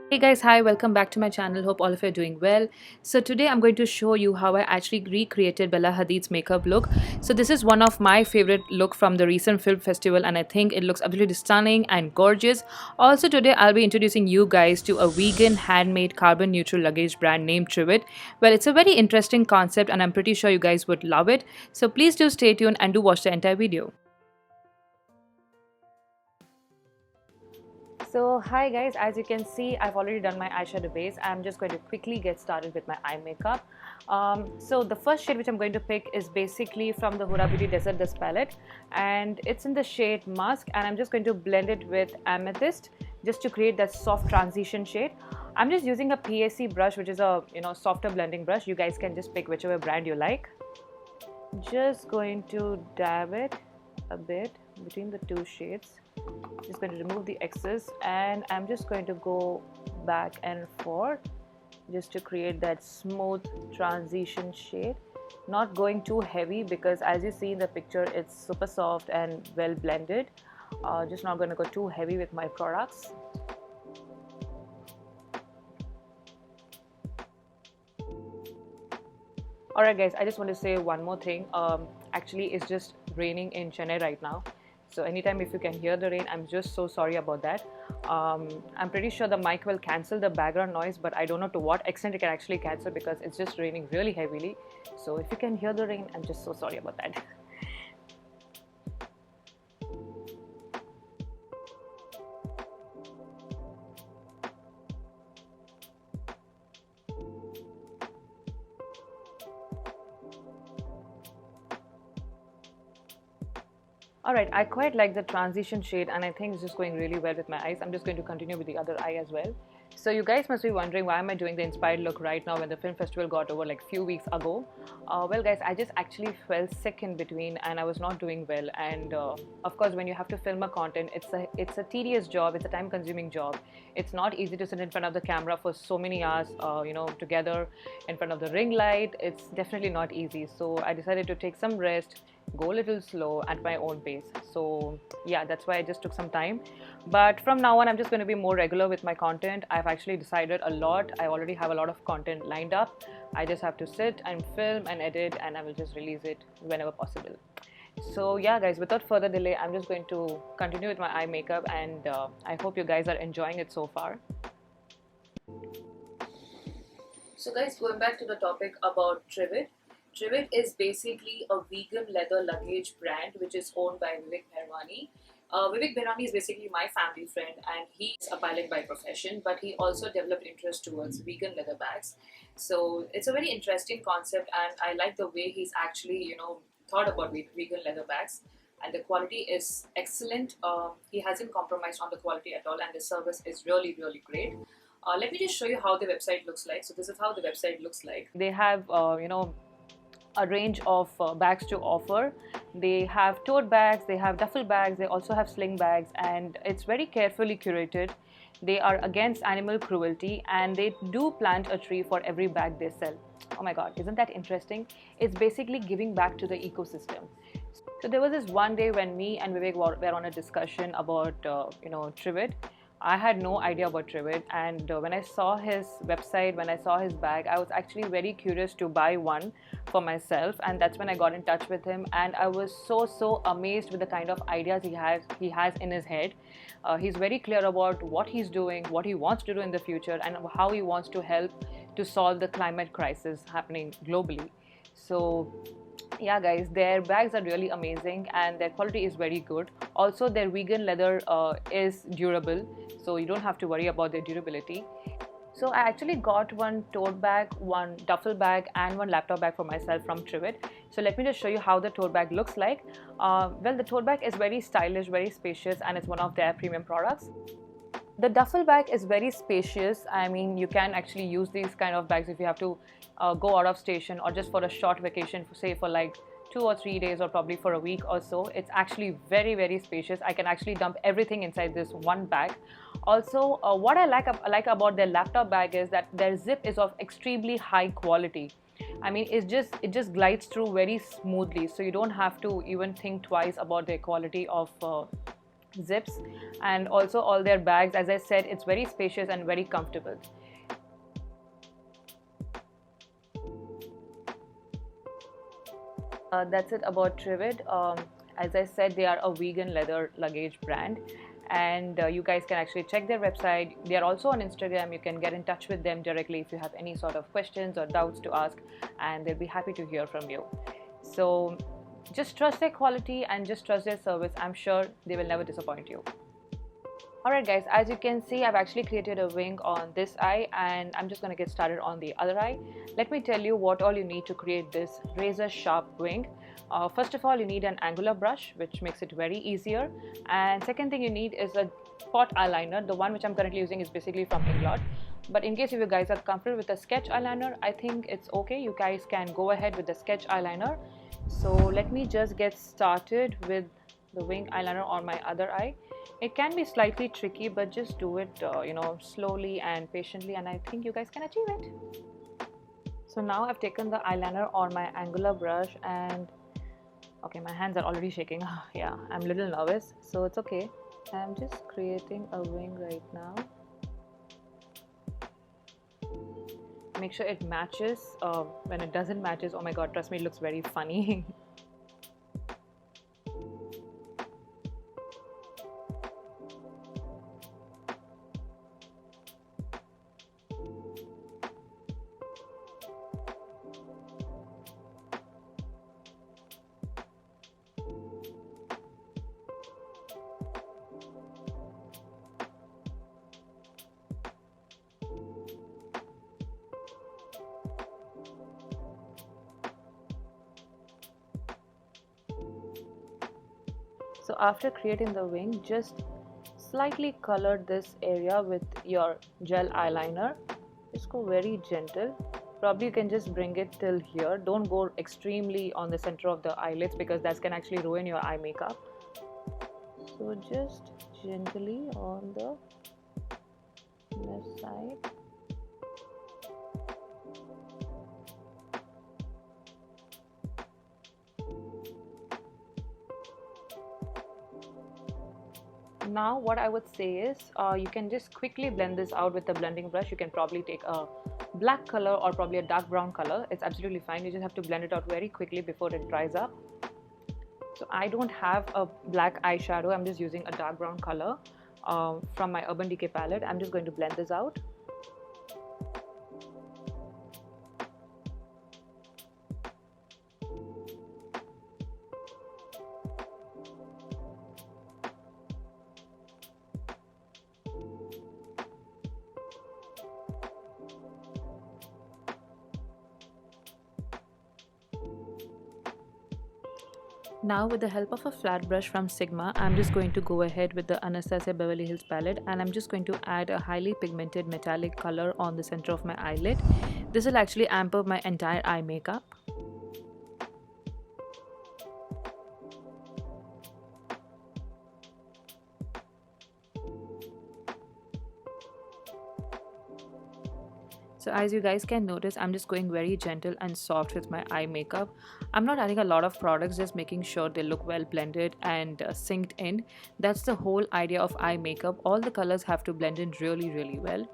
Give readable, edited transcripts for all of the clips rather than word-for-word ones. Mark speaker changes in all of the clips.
Speaker 1: Hey guys, hi, welcome back to my channel. Hope all of you are doing well. So today I'm going to show you how I actually recreated Bella Hadid's makeup look. So this is one of my favorite look from the recent film festival and I think it looks absolutely stunning and gorgeous. Also today I'll be introducing you guys to a vegan handmade carbon neutral luggage brand named Trivet. Well, it's a very interesting concept and I'm pretty sure you guys would love it. So please do stay tuned and do watch the entire video. So hi guys, as you can see I've already done my eyeshadow base. I'm just going to quickly get started with my eye makeup. So the first shade which I'm going to pick is basically from the Huda Beauty Desert Dusk palette and it's in the shade Musk, and I'm just going to blend it with Amethyst just to create that soft transition shade. I'm just using a PAC brush, which is a softer blending brush. You guys can just pick whichever brand you like. Just going to dab it a bit between the two shades. Just going to remove the excess and I'm just going to go back and forth just to create that smooth transition shade, not going too heavy because as you see in the picture it's super soft and well blended. Just not going to go too heavy with my products. Alright guys, I just want to say one more thing. Actually it's just raining in Chennai right now. So anytime if you can hear the rain, I'm just so sorry about that. I'm pretty sure the mic will cancel the background noise, but I don't know to what extent it can actually cancel because it's just raining really heavily. So if you can hear the rain, I'm just so sorry about that. Alright, I quite like the transition shade and I think it's just going really well with my eyes. I'm just going to continue with the other eye as well. So you guys must be wondering why am I doing the inspired look right now when the film festival got over like few weeks ago. Well guys, I just actually fell sick in between and I was not doing well, and of course when you have to film a content, it's a tedious job, it's a time consuming job. It's not easy to sit in front of the camera for so many hours together in front of the ring light. It's definitely not easy. So I decided to take some rest, go a little slow at my own pace. So yeah, that's why I just took some time. But from now on I'm just going to be more regular with my content. I've actually decided a lot. I already have a lot of content lined up. I just have to sit and film and edit and I will just release it whenever possible. So yeah guys, without further delay I'm just going to continue with my eye makeup and I hope you guys are enjoying it so far. So guys, going back to the topic about Trivet. Trivet is basically a vegan leather luggage brand which is owned by Vivek Bhairwani. Vivek Bhairwani is basically my family friend and he's a pilot by profession, but he also developed interest towards vegan leather bags. So it's a very interesting concept and I like the way he's actually thought about vegan leather bags, and the quality is excellent. He hasn't compromised on the quality at all and the service is really great. Let me just show you how the website looks like. So this is how the website looks like. They have a range of bags to offer. They have tote bags, they have duffel bags, they also have sling bags, and it's very carefully curated. They are against animal cruelty and they do plant a tree for every bag they sell. Oh my god, isn't that interesting? It's basically giving back to the ecosystem. So there was this one day when me and Vivek were on a discussion about Trivet. I had no idea about Trivet, and when I saw his website, when I saw his bag, I was actually very curious to buy one for myself, and that's when I got in touch with him and I was so amazed with the kind of ideas he has in his head. He's very clear about what he's doing, what he wants to do in the future, and how he wants to help to solve the climate crisis happening globally. So yeah guys, their bags are really amazing and their quality is very good. Also their vegan leather is durable, so you don't have to worry about their durability. So I actually got one tote bag, one duffel bag and one laptop bag for myself from Trivet. So let me just show you how the tote bag looks like. Well, the tote bag is very stylish, very spacious, and it's one of their premium products. The duffel bag is very spacious. I mean, you can actually use these kind of bags if you have to go out of station or just for a short vacation, say for like 2 or 3 days or probably for a week or so. It's actually very spacious. I can actually dump everything inside this one bag. Also, what I like about their laptop bag is that their zip is of extremely high quality. I mean, it just glides through very smoothly, so you don't have to even think twice about the quality of zips, and also all their bags. As I said, it's very spacious and very comfortable. That's it about Trivid. As I said, they are a vegan leather luggage brand, and you guys can actually check their website. They are also on Instagram. You can get in touch with them directly if you have any sort of questions or doubts to ask, and they'll be happy to hear from you. So just trust their quality and just trust their service. I'm sure they will never disappoint you. Alright guys, as you can see, I've actually created a wing on this eye, and I'm just going to get started on the other eye. Let me tell you what all you need to create this razor sharp wing. First of all, you need an angular brush, which makes it very easier. And second thing you need is a pot eyeliner. The one which I'm currently using is basically from Inglot. But in case if you guys are comfortable with a sketch eyeliner, I think it's okay. You guys can go ahead with the sketch eyeliner. So let me just get started with the wing eyeliner on my other eye. It can be slightly tricky, but just do it slowly and patiently, and I think you guys can achieve it. So now I've taken the eyeliner on my angular brush, and okay, my hands are already shaking. Yeah, I'm a little nervous, so it's okay. I'm just creating a wing right now. Make sure it matches. When it doesn't matches, oh my god, trust me, it looks very funny. So after creating the wing, just slightly color this area with your gel eyeliner. Just go very gentle. Probably you can just bring it till here. Don't go extremely on the center of the eyelids, because that can actually ruin your eye makeup. So just gently on the left side. Now what I would say is you can just quickly blend this out with the blending brush. You can probably take a black color or probably a dark brown color. It's absolutely fine. You just have to blend it out very quickly before it dries up. So I don't have a black eyeshadow. I'm just using a dark brown color from my Urban Decay palette. I'm just going to blend this out. Now with the help of a flat brush from Sigma, I'm just going to go ahead with the Anastasia Beverly Hills palette, and I'm just going to add a highly pigmented metallic color on the center of my eyelid. This will actually amp up my entire eye makeup. So as you guys can notice, I'm just going very gentle and soft with my eye makeup. I'm not adding a lot of products, just making sure they look well blended and synced in. That's the whole idea of eye makeup. All the colors have to blend in really, really well.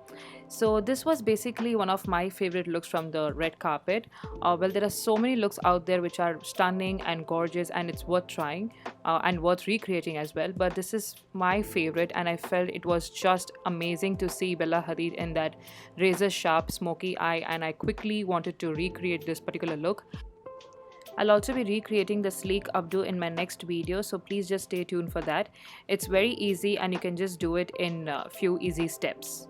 Speaker 1: So this was basically one of my favorite looks from the red carpet. Well, there are so many looks out there which are stunning and gorgeous, and it's worth trying and worth recreating as well. But this is my favorite, and I felt it was just amazing to see Bella Hadid in that razor sharp smoky eye, and I quickly wanted to recreate this particular look. I'll also be recreating the sleek updo in my next video, so please just stay tuned for that. It's very easy and you can just do it in a few easy steps.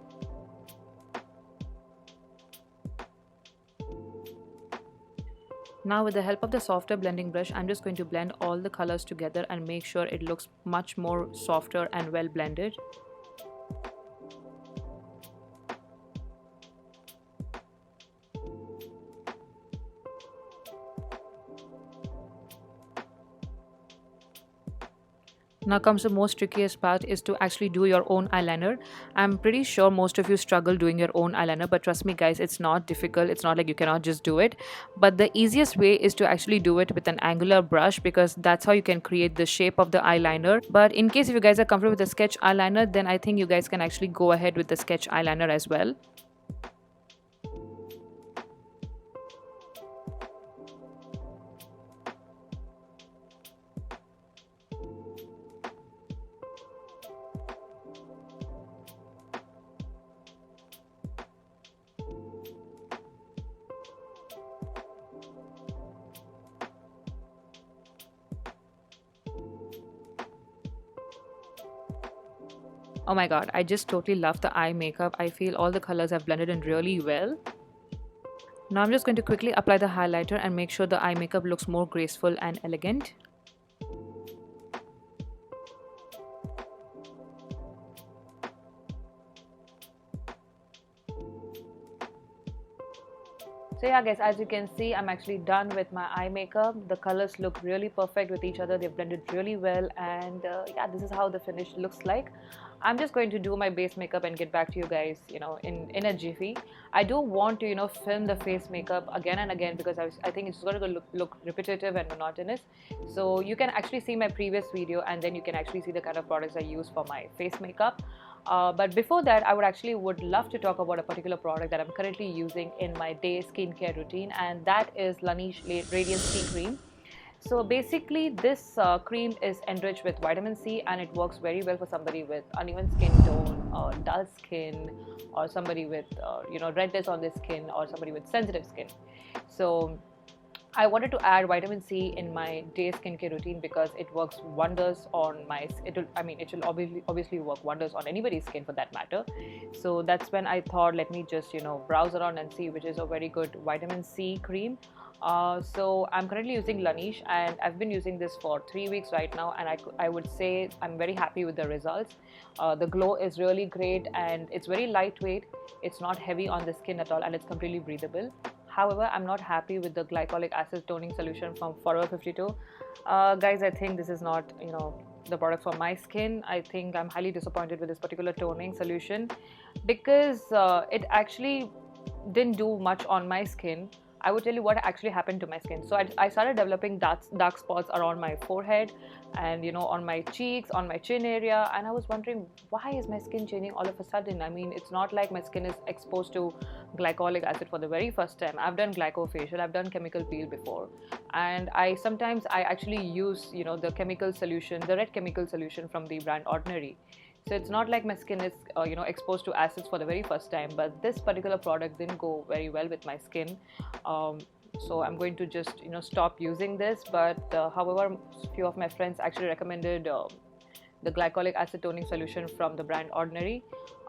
Speaker 1: Now with the help of the softer blending brush, I'm just going to blend all the colors together and make sure it looks much more softer and well blended. Now comes the most trickiest part is to actually do your own eyeliner. I'm pretty sure most of you struggle doing your own eyeliner, but trust me guys, it's not difficult. It's not like you cannot just do it. But the easiest way is to actually do it with an angular brush, because that's how you can create the shape of the eyeliner. But in case if you guys are comfortable with the sketch eyeliner, then I think you guys can actually go ahead with the sketch eyeliner as well. Oh my god, I just totally love the eye makeup. I feel all the colors have blended in really well. Now I'm just going to quickly apply the highlighter and make sure the eye makeup looks more graceful and elegant. So yeah guys, as you can see, I'm actually done with my eye makeup. The colors look really perfect with each other. They've blended really well, and yeah, this is how the finish looks like. I'm just going to do my base makeup and get back to you guys, in a jiffy. I do want to, film the face makeup again and again, because I think it's going to look repetitive and monotonous. So you can actually see my previous video, and then you can actually see the kind of products I use for my face makeup. But before that, I would love to talk about a particular product that I'm currently using in my day skincare routine, and that is Laneige Radiant C cream. So basically this cream is enriched with vitamin C, and it works very well for somebody with uneven skin tone or dull skin, or somebody with redness on their skin, or somebody with sensitive skin. So I wanted to add vitamin C in my day skincare routine because it works wonders on it will obviously work wonders on anybody's skin for that matter. So that's when I thought, let me just browse around and see which is a very good vitamin C cream. So I'm currently using Laneige, and I've been using this for 3 weeks right now, and I would say I'm very happy with the results. The glow is really great, and it's very lightweight. It's not heavy on the skin at all, and it's completely breathable. However, I'm not happy with the glycolic acid toning solution from Forever 52. Guys, I think this is not the product for my skin. I think I'm highly disappointed with this particular toning solution, because it actually didn't do much on my skin. I would tell you what actually happened to my skin. So I started developing dark spots around my forehead, and on my cheeks, on my chin area, and I was wondering, why is my skin changing all of a sudden? I mean, it's not like my skin is exposed to glycolic acid for the very first time. I've done glycofacial, I've done chemical peel before, and sometimes I actually use the chemical solution, the red chemical solution from the brand Ordinary. So it's not like my skin is exposed to acids for the very first time, but this particular product didn't go very well with my skin. So I'm going to just stop using this. But however, a few of my friends actually recommended the glycolic acid toning solution from the brand Ordinary.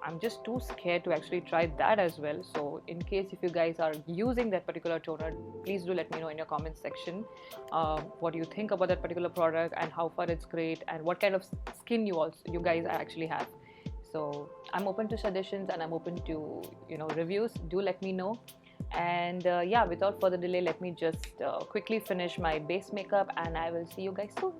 Speaker 1: I'm just too scared to actually try that as well. So in case if you guys are using that particular toner, please do let me know in your comment section what you think about that particular product, and how far it's great, and what kind of skin you guys actually have. So I'm open to suggestions, and I'm open to reviews. Do let me know. And yeah, without further delay, let me just quickly finish my base makeup, and I will see you guys soon.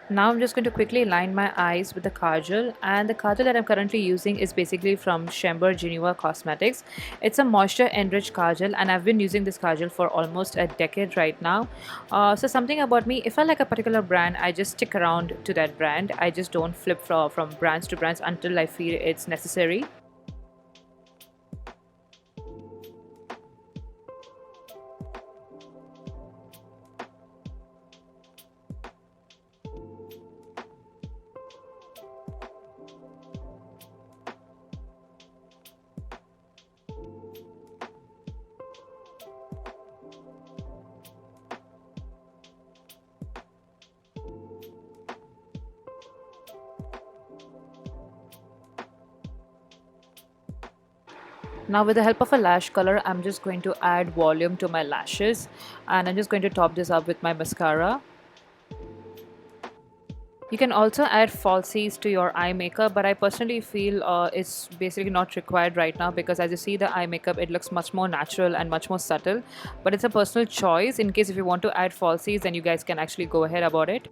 Speaker 1: Now I'm just going to quickly line my eyes with the Kajal, and the Kajal that I'm currently using is basically from Chamber Geneva Cosmetics. It's a moisture enriched Kajal, and I've been using this Kajal for almost a decade right now. So something about me, if I like a particular brand, I just stick around to that brand. I just don't flip from brands to brands until I feel it's necessary. Now with the help of a lash color, I'm just going to add volume to my lashes, and I'm just going to top this up with my mascara. You can also add falsies to your eye makeup, but I personally feel it's basically not required right now, because as you see the eye makeup, it looks much more natural and much more subtle. But it's a personal choice. In case if you want to add falsies, then you guys can actually go ahead about it.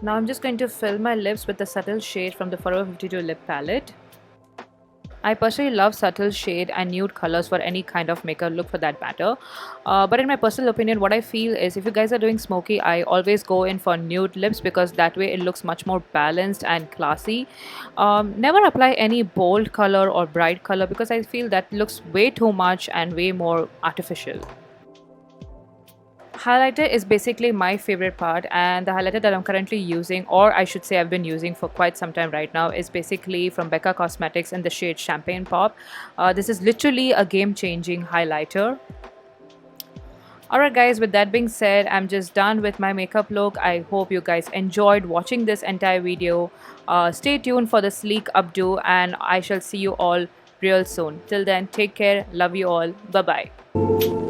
Speaker 1: Now I'm just going to fill my lips with the subtle shade from the Forever 52 lip palette. I personally love subtle shade and nude colors for any kind of makeup look for that matter. But in my personal opinion, what I feel is if you guys are doing smoky, I always go in for nude lips because that way it looks much more balanced and classy. Never apply any bold color or bright color because I feel that looks way too much and way more artificial. Highlighter is basically my favorite part, and the highlighter that I'm currently using, or I should say I've been using for quite some time right now, is basically from Becca Cosmetics in the shade Champagne Pop. This is literally a game-changing highlighter. Alright guys, with that being said, I'm just done with my makeup look. I hope you guys enjoyed watching this entire video. Stay tuned for the sleek updo, and I shall see you all real soon. Till then, take care, love you all, bye bye.